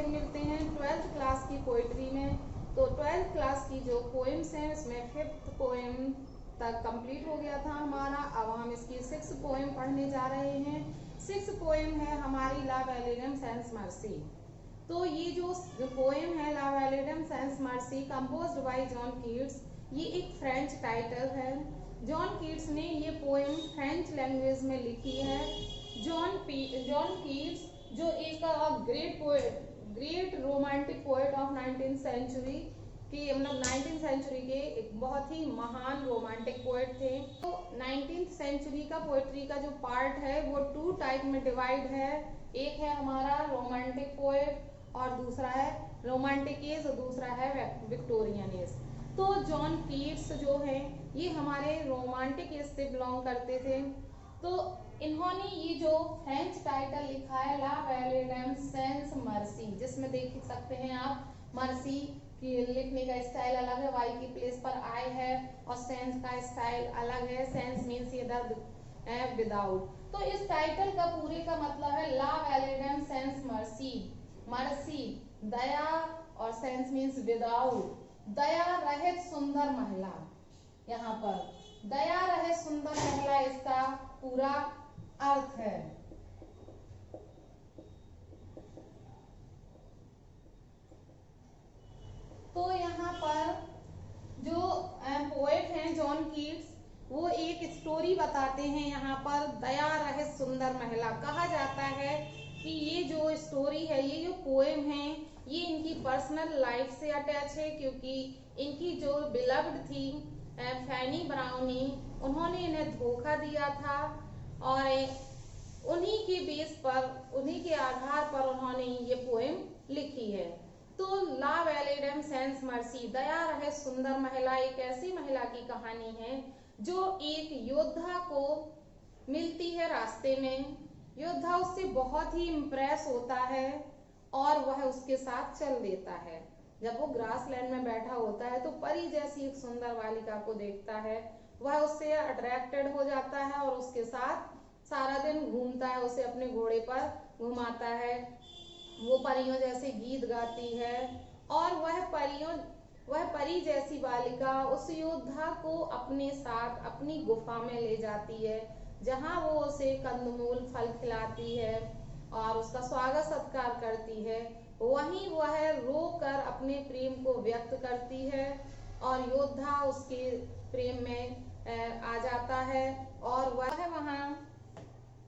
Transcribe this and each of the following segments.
फिर मिलते हैं 12th क्लास की पोइट्री में। तो 12th क्लास की जो पोएम्स हैं उसमें 5th पोएम तक कंप्लीट हो गया था हमारा। अब हम इसकी 6th पोएम पढ़ने जा रहे हैं। 6th पोएम है हमारी ला वैलेडम सेंस मर्सी। तो ये जो पोएम है La Belle Dame sans Merci composed by John Keats, ये एक फ्रेंच टाइटल है। जॉन कीट्स ने ये पोएम फ्रेंच लैंग्वेज में लिखी है। जॉन कीट्स जो एक great romantic poet of 19th century के, मतलब 19th सेंचुरी के एक बहुत ही महान रोमांटिक पोएट थे। तो 19th सेंचुरी का पोएट्री का जो पार्ट है वो 2 टाइप में डिवाइड है। एक है हमारा रोमांटिक पोएट और दूसरा है रोमांटिक एज और दूसरा है विक्टोरियन एज। तो जॉन कीट्स जो है ये हमारे रोमांटिक एज से बिलोंग करते थे। तो इन्होंने ये जो फ्रेंच टाइटल लिखा है ला वैलेडम सेंस मर्सी, जिसमें देख सकते हैं आप मर्सी की लिखने का स्टाइल अलग है, वाई की प्लेस पर आई है और सेंस का स्टाइल अलग है। सेंस मीन्स ये दर्द विदाउट। तो इस टाइटल का पूरे का मतलब है La Belle Dame sans mercy, mercy दया और सेंस मीन्स विदाउट, दया रहित सुंदर महिला। यहाँ पर दया रहित सुंदर महिला इसका पूरा अर्थ है। तो यहाँ पर जो पोएट हैं जॉन कीट्स वो एक स्टोरी बताते हैं। यहाँ पर दया रहित सुंदर महिला कहा जाता है कि ये जो स्टोरी है, ये जो पोएम है, ये इनकी पर्सनल लाइफ से अटैच है, क्योंकि इनकी जो बिलव्ड थी फैनी ब्राउनी, उन्होंने इन्हें धोखा दिया था और उन्हीं के बेस पर, उन्हीं के आधार पर उन्होंने ये पोएम लिखी है। तो ला वैलेडम सेंस मर्सी, दया रहे सुंदर महिला, एक ऐसी महिला की कहानी है जो एक योद्धा को मिलती है रास्ते में। योद्धा उससे बहुत ही इम्प्रेस होता है और वह उसके साथ चल देता है। जब वो ग्रासलैंड में बैठा होता है तो परी जैसी एक सुंदर बालिका को देखता है, वह उससे अट्रैक्टेड हो जाता है और उसके साथ सारा दिन घूमता है, उसे अपने घोड़े पर घुमाता है। वो परियों जैसे गीत गाती है और वह परी जैसी बालिका उस योद्धा को अपने साथ अपनी गुफा में ले जाती है, जहां वो उसे कंदमूल फल खिलाती है और उसका स्वागत सत्कार करती है। वहीं वह रोकर अपने प्रेम को व्यक्त करती है और योद्धा उसके प्रेम में आ जाता है और वह वहां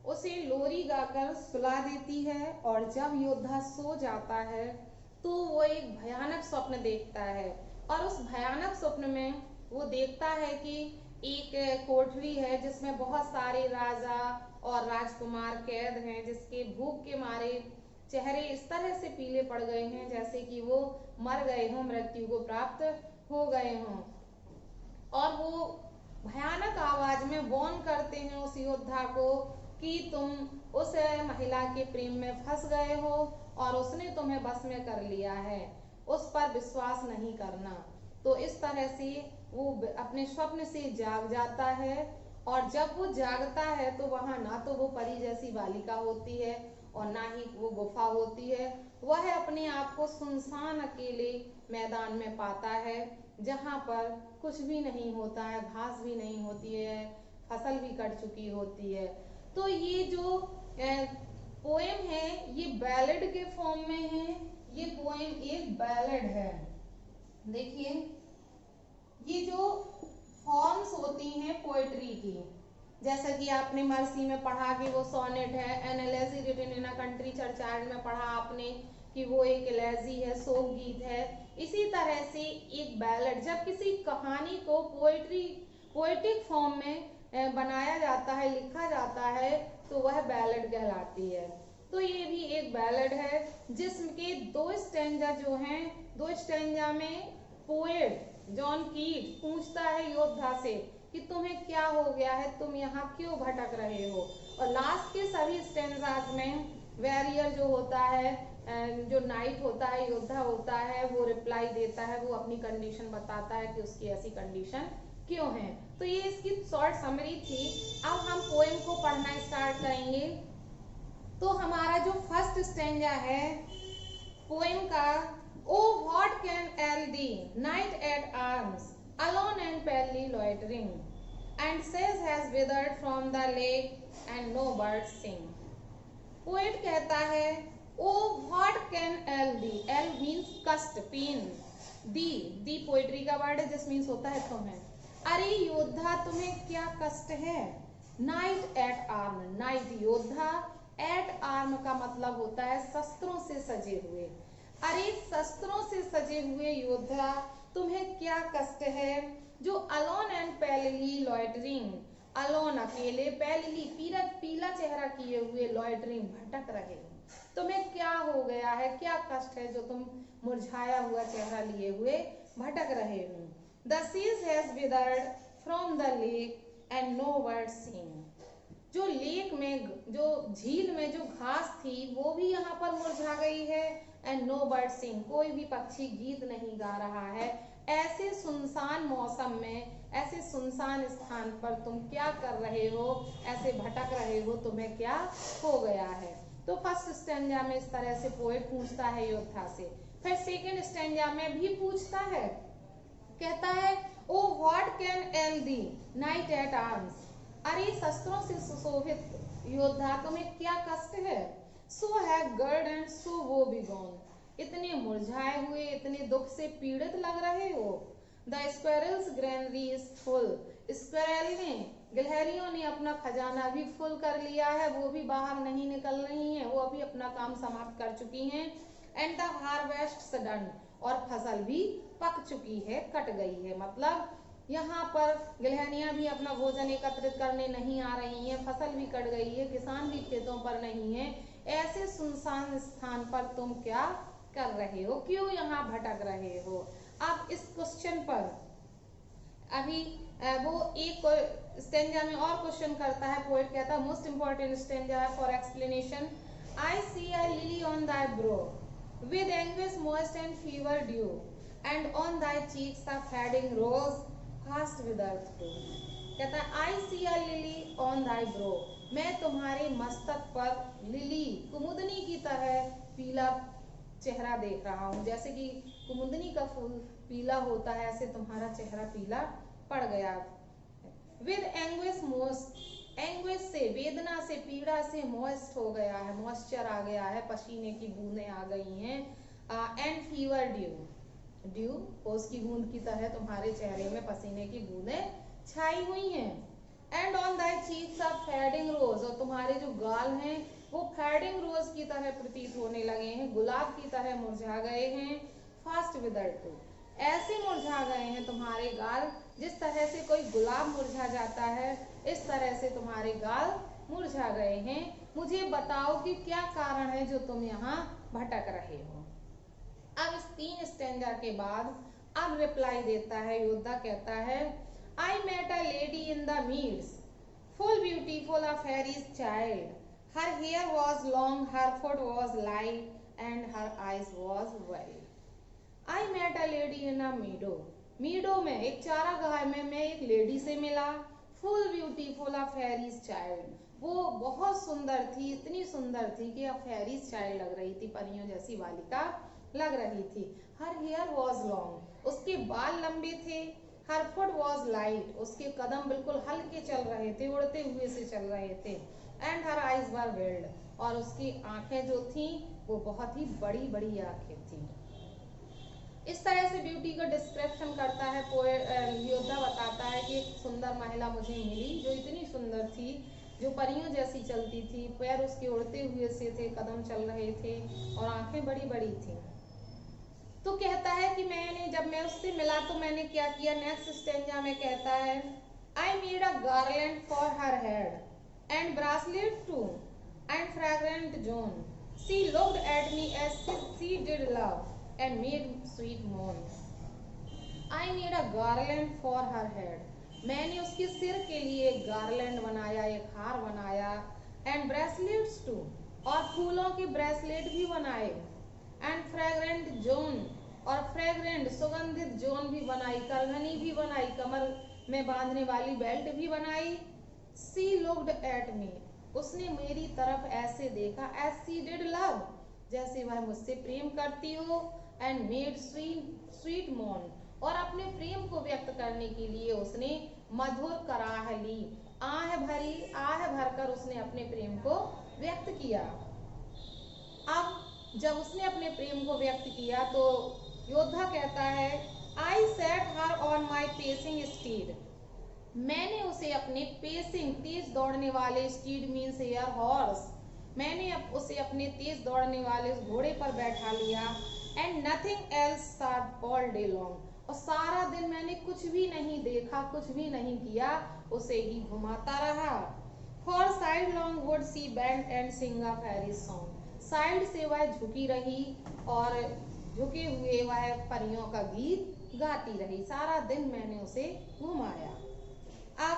उसे लोरी गाकर सुला देती है। और जब योद्धा सो जाता है तो वो एक भयानक स्वप्न देखता है और उस भयानक स्वप्न में वो देखता है कि एक कोठरी है जिसमें बहुत सारे राजा और राजकुमार कैद हैं, जिसके भूख के मारे चेहरे इस तरह से पीले पड़ गए हैं जैसे कि वो मर गए हों, मृत्यु को प्राप्त हो गए हों। और वो भयानक आवाज में वार्न करते हैं उस योद्धा को कि तुम उस महिला के प्रेम में फंस गए हो और उसने तुम्हें बस में कर लिया है, उस पर विश्वास नहीं करना। तो इस तरह से वो अपने स्वप्न से जाग जाता है और जब वो जागता है तो वहां ना तो वो परी जैसी बालिका होती है और ना ही वो गुफा होती है। वह अपने आप को सुनसान अकेले मैदान में पाता है जहां पर कुछ भी नहीं होता है, घास भी नहीं होती है, फसल भी कट चुकी होती है। तो ये जो पोएम है ये बैलेड के फॉर्म में है। ये पोएम एक बैलेड है। देखिए ये जो फॉर्म्स होती हैं पोएट्री की, जैसा कि आपने मर्सी में पढ़ा कि वो सोनेट है, an elegy written in a country churchyard में पढ़ा आपने कि वो एक एलेजी है, शोक गीत है। इसी तरह से एक बैलेड, जब किसी कहानी को पोएटिक फॉर्म में बनाया जाता है, लिखा जाता है, तो वह बैलेड कहलाती है। तो ये भी एक बैलेड है जिसके 2 स्टैंजा जो हैं, 2 स्टैंजा में पोएट जॉन कीट्स पूछता है योद्धा से कि तुम्हें क्या हो गया है, तुम यहाँ क्यों भटक रहे हो। और लास्ट के सभी स्टैंजाज में वैरियर जो होता है, जो नाइट होता है, योद्धा होता है, वो रिप्लाई देता है, वो अपनी कंडीशन बताता है कि उसकी ऐसी कंडीशन क्यों है। तो ये इसकी शॉर्ट समरी थी। अब हम पोएम को पढ़ना स्टार्ट करेंगे। तो हमारा जो फर्स्ट स्टैंजा है पोएम का O what can ail thee knight at arms alone and palely loitering and says has withered from the lake and no birds sing. Poet कहता है O what can ail the, L means कष्ट, pen, दी poetry का word है जिस means होता है तुम्हें, अरे योद्धा तुम्हें क्या कष्ट है, नाइट एट आर्म, नाइट योद्धा, एट आर्म का मतलब होता है शस्त्रों से सजे हुए, अरे शस्त्रों से सजे हुए योद्धा तुम्हें क्या कष्ट है, जो अलोन एंड पैलली लॉइटरिंग, अलोन अकेले, पैलली पीला चेहरा किए हुए, लॉइटरिंग भटक रहे हो, तुम्हें क्या हो गया है, क्या कष्ट है जो तुम मुरझाया हुआ चेहरा लिए हुए भटक रहे हो। The seas has withered from the lake and no birds sing. जो लेक में, जो झील में जो घास थी वो भी यहाँ पर मुरझा गई है, एंड नो बर्ड सिंग, कोई भी पक्षी गीत नहीं गा रहा है। ऐसे सुनसान मौसम में, ऐसे सुनसान स्थान पर तुम क्या कर रहे हो, ऐसे भटक रहे हो, तुम्हें क्या हो गया है। तो फर्स्ट स्टैंजा में इस तरह से पोएट पूछता है योद्धा से। फिर सेकंड स्टैंजा में भी पूछता है, कहता है O what can ail thee knight at arms, अरे शस्त्रों से सुशोभित योद्धा तुम्हें क्या कष्ट है, सो हैव गर्ड एंड सो वो बी गॉन, इतने मुरझाए हुए, इतने दुख से पीड़ित लग रहे हो। The squirrels granary is full, squirrel ने, गिलहरियों ने अपना खजाना भी फुल कर लिया है, वो भी बाहर नहीं निकल रही हैं, वो अभी अपना काम समाप्त कर चुकी हैं। एंड द हार्वेस्ट डन, और फसल भी पक चुकी है, कट गई है, मतलब यहाँ पर गिलहरियां भी अपना भोजन एकत्रित करने नहीं आ रही हैं, फसल भी कट गई है, किसान भी खेतों पर नहीं है। ऐसे सुनसान स्थान पर तुम क्या कर रहे हो, क्यों यहाँ भटक रहे हो। अब इस क्वेश्चन पर अभी वो एक स्टेंजा में और क्वेश्चन करता है, पोएट कहता है most important stanza for explanation, I see a lily on thy brow with anguish moist and fever dew and on thy cheeks a fading rose fast withered through. कहता है I see a lily on thy brow, मैं तुम्हारे मस्तक पर lily, कुमुदनी की तरह पीला चेहरा देख रहा हूँ, जैसे कि कुमुदनी का फूल पीला होता है ऐसे तुम्हारा चेहरा पीला पड़ गया। with anguish moist, एंग्विश से, वेदना से, पीड़ा से, मॉइस्ट हो गया है, मॉइस्चर आ गया है, पसीने की बूंदें आ गई हैं। एंड फीवर ड्यू, ड्यू ओस की बूंद की तरह तुम्हारे चेहरे में पसीने की बूंदें छाई हुई हैं। And on thy cheeks are fading rose, और तुम्हारे जो गाल हैं वो फेडिंग रोज की तरह प्रतीत होने लगे हैं, गुलाब की तरह मुरझा गए हैं। फास्ट विदर्ड टू, ऐसे मुरझा गए हैं तुम्हारे गाल जिस तरह से कोई गुलाब मुरझा जाता है, इस तरह से तुम्हारे गाल मुरझा गए हैं। मुझे बताओ कि क्या कारण है जो तुम यहाँ भटक रहे हो। अब इस 3 स्टैंजा के बाद अब रिप्लाई देता है योद्धा, कहता है I met a lady in the meads full beautiful a fairy's child, her hair was long, her foot was light and her eyes was wild. I met a lady in a meadow, meadow में, एक चारागाह में मैं एक lady से मिला। Full beautiful a fairy's child, वो बहुत सुंदर थी, इतनी सुंदर थी कि फेरीज चाइल्ड लग रही थी, परियों जैसी बालिका लग रही थी। हर हेयर वॉज लॉन्ग, उसके बाल लंबे थे। हर फुट वॉज लाइट, उसके कदम बिल्कुल हल्के चल रहे थे, उड़ते हुए से चल रहे थे। And her eyes were weld, और उसकी आंखें जो थी वो बहुत ही बड़ी बड़ी आंखें थी। इस तरह से ब्यूटी का डिस्क्रिप्शन करता है योद्धा, बताता है कि एक सुंदर महिला मुझे मिली जो इतनी सुंदर थी, जो परियों जैसी चलती थी, पैर उसके उड़ते हुए से थे, कदम चल रहे थे और आंखें बड़ी बड़ी थी। तो कहता है कि जब मैं उससे मिला तो मैंने क्या किया। नेक्स्ट स्टेंजा में कहता है I made a garland for her head and bracelet too and fragrant zone, she looked at me as she did love and made sweet moan. I made a garland for her head. मैंने उसके सिर के लिए एक garland बनाया, एक हार बनाया। and bracelets too, और फूलों के ब्रेसलेट भी बनाए। and fragrant जोन, और फ्रेग्रेंट सुगंधित जोन भी बनाई, करघनी भी बनाई, कमर में बांधने वाली बेल्ट भी बनाई। she looked at me, उसने मेरी तरफ ऐसे देखा as she did love, जैसे वह मुझसे प्रेम करती हो। एंड मेड स्वीट मोन, और अपने प्रेम को व्यक्त करने के लिए उसने मधुर कराह ली, आह भरकर उसने अपने प्रेम को व्यक्त किया। अब जब उसने अपने प्रेम को व्यक्त किया तो योद्धा कहता है, I set her on my pacing steed, मैंने उसे अपने पेसिंग तेज दौड़ने वाले स्टीड मीन्स एयर हॉर्स, मैंने उसे अपने तेज दौड़ने वाले उस घोड़े पर बैठा लिया। And nothing else all day long, और सारा दिन मैंने कुछ भी नहीं देखा, कुछ भी नहीं किया, उसे ही घुमाता रहा। For sidelong would she bend and sing a fairy song, side से वह झुकी रही और झुके हुए वह परियों का गीत गाती रही। सारा दिन मैंने उसे घुमाया। अब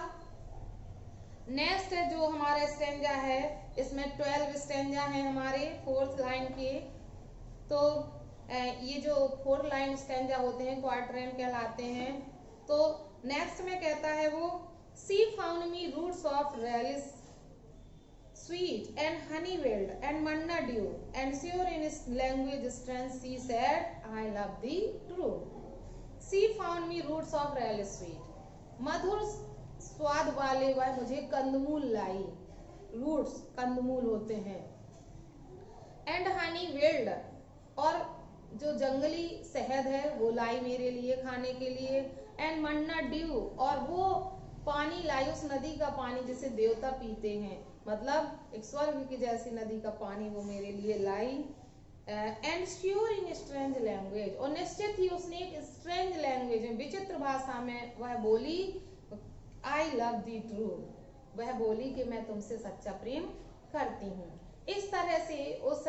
नेक्स्ट जो हमारा स्टैंजा है, इसमें 12 स्टैंजा है हमारे 4th लाइन के। तो ये जो 4th लाइन स्टैंजा होते हैं क्वार्टरन कहलाते हैं। तो नेक्स्ट में कहता है वो, she found me roots of relish sweet and honey wild and manna dew and sure in his language strength she said, I love thee true. She found me roots of real sweet, मधुर स्वाद वाले वह मुझे कंदमूल लाई, roots कंदमूल होते हैं। And honey wild, और जो जंगली शहद है वो लाई मेरे लिए खाने के लिए। एंड मन्ना ड्यू, और वो पानी लाई, उस नदी का पानी जिसे देवता पीते हैं, मतलब एक स्वर्ग की जैसी नदी का पानी वो मेरे लिए लाई। And sure in strange language, और निश्चित ही उसने एक स्ट्रेंज लैंग्वेज में, विचित्र भाषा में वह बोली, आई लव दी ट्रू, वह बोली कि मैं तुमसे सच्चा प्रेम करती हूँ। इस तरह से उस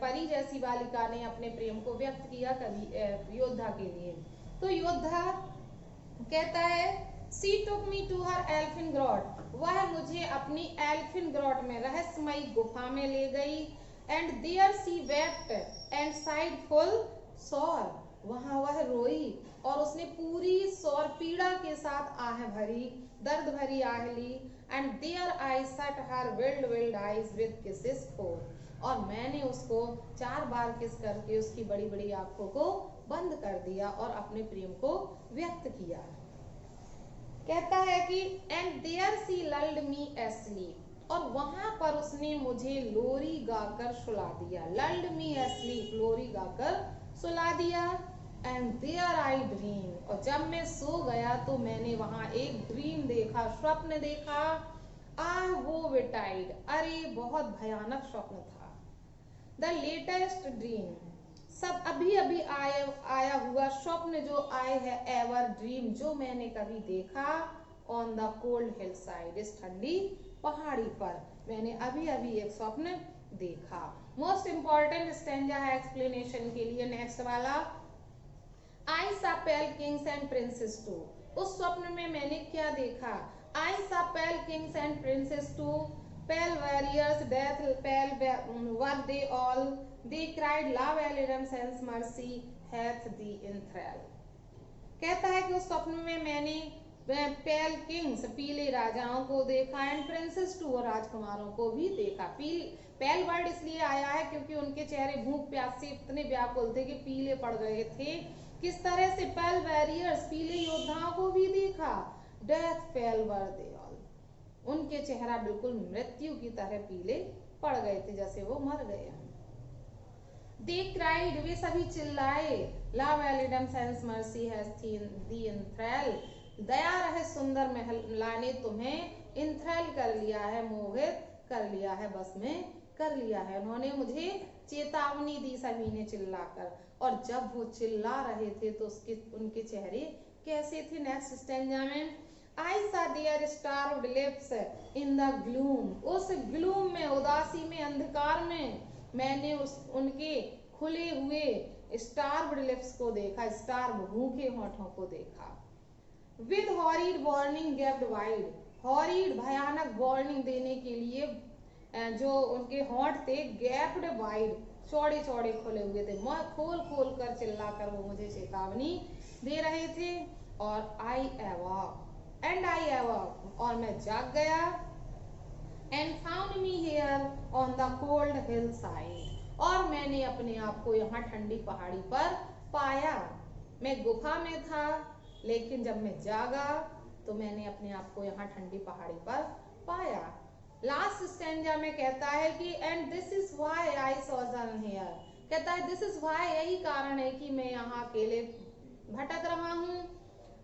परी जैसी बालिका ने अपने प्रेम को व्यक्त किया कवि योद्धा के लिए। तो योद्धा कहता है, सी टुक मी टू हर एल्फिन ग्रॉट, वह मुझे अपनी एल्फिन ग्रॉट में रहस्यमयी गुफा में ले गई। And there she wept and sighed full sore, वहां वह रोई और उसने पूरी सौर पीड़ा के साथ आह भरी, दर्द भरी आह ली। And there I shut her wild eyes with kisses four, और मैंने उसको 4 बार किस करके उसकी बड़ी बड़ी आंखों को बंद कर दिया और अपने प्रेम को व्यक्त किया। कहता है कि and there she lulled me asleep, और वहां पर उसने मुझे लोरी गाकर सुला दिया। लल्ड मी एस्लीप, लोरी गाकर सुला दिया। एंड देयर आई ड्रीम, और जब मैं सो गया तो मैंने वहां एक ड्रीम देखा, स्वप्न देखा। वो विटाइड, अरे बहुत भयानक स्वप्न था। द लेटेस्ट ड्रीम, सब अभी अभी आया हुआ स्वप्न जो आए है, एवर ड्रीम, जो मैंने कभी देखा। On the cold hill side, इस ठंडी पहाड़ी पर मैंने अभी अभी एक स्वप्न देखा। मोस्ट इंपॉर्टेंट स्टैंजा है एक्सप्लेनेशन के लिए नेक्स्ट वाला। I saw pale kings and princes too, उस स्वप्न में मैंने क्या देखा। I saw pale kings and princes too, pale warriors death pale were they all, they cried La Belle Dame sans Merci hath thee in thrall. कहता है कि उस स्वप्न में मैंने पेल किंग्स, पीले राजाओं को देखा, एंड प्रिंसेस टू, और राजकुमारों को भी देखा। पेल वर्ड इसलिए आया है क्योंकि उनके चेहरे भूख प्यास से इतने व्याकुल थे कि पीले पड़ गए थे। किस तरह से, पेल वॉरियर्स, पीले योद्धाओं को भी देखा। Death pale were they all, उनके चेहरा बिल्कुल मृत्यु की तरह पीले पड़ गए थे, जैसे वो मर गए। They cried, वे सभी चिल्लाए, La Belle Dame sans Merci has thee in thrall, दया रहे सुंदर महिला ने तुम्हें इंथ्रेल कर लिया है, मोहित कर लिया है, बस में कर लिया है। उन्होंने मुझे चेतावनी दी, सभी ने चिल्लाकर। और जब वो चिल्ला रहे थे तो उनके चेहरे कैसे थे। नेक्स्ट स्टैंजा में, I saw their starved lips in the gloom, उस ग्लूम में, उदासी में, अंधकार में मैंने उनके खुले हुए स्टार्व्ड लिप्स को देखा, स्टार्व भूखे होठों को देखा। With horrid warning gaped wide, horrid भयानक वार्निंग देने के लिए जो उनके होठ थे, गेप्ड वाइड, चौड़े चौड़े खुले हुए थे, खोल खोल कर चिल्लाकर वो मुझे चेतावनी दे रहे थे। और आई अवॉक, एंड आई अवॉक, और मैं जाग गया। And found me here on the cold hill side, और मैंने अपने आप को यहाँ ठंडी पहाड़ी पर पाया। मैं गुफा में था, लेकिन जब मैं जागा तो मैंने अपने आप को यहाँ ठंडी पहाड़ी पर पाया। लास्ट स्टैंजा में कहता है कि and this is why I sojourn here, कहता है दिस इज व्हाई, यही कारण है कि मैं यहाँ अकेले भटक रहा हूँ।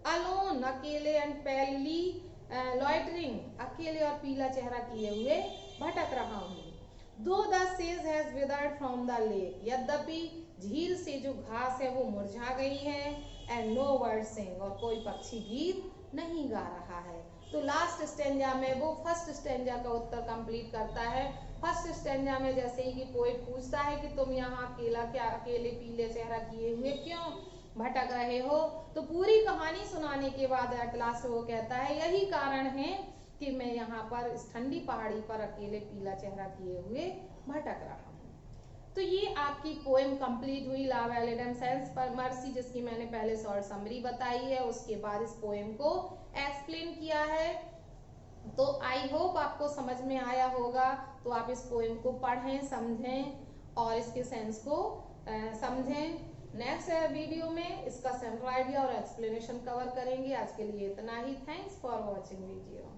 अलोन, अकेले, एंड पैली लॉइटरिंग, अकेले और पीला चेहरा किए हुए भटक रहा हूँ। दो the sage has withered from the lake, यद्यपि झील से जो घास है वो मुरझा गई है। एंड नो बर्ड सिंग, और कोई पक्षी गीत नहीं गा रहा है। तो लास्ट स्टेंजा में वो फर्स्ट स्टेंजा का उत्तर कंप्लीट करता है। फर्स्ट स्टेंजा में जैसे ही कि पोएट पूछता है कि तुम यहाँ अकेला, क्या अकेले पीले चेहरा किए हुए क्यों भटक रहे हो, तो पूरी कहानी सुनाने के बाद एट लास्ट वो कहता है यही कारण है कि मैं यहाँ पर इस ठंडी पहाड़ी पर अकेले पीला चेहरा किए हुए भटक रहा हूँ। तो ये आपकी पोएम कंप्लीट हुई, ला वैलिड एंड सेंस पर मर्सी, जिसकी मैंने पहले शॉर्ट समरी बताई है, उसके बाद इस पोएम को एक्सप्लेन किया है। तो आई होप आपको समझ में आया होगा। तो आप इस पोएम को पढ़ें, समझें और इसके सेंस को समझें। नेक्स्ट वीडियो में इसका सेंट्रल आइडिया और एक्सप्लेनेशन कवर करेंगे। आज के लिए इतना ही। Thanks for watching video.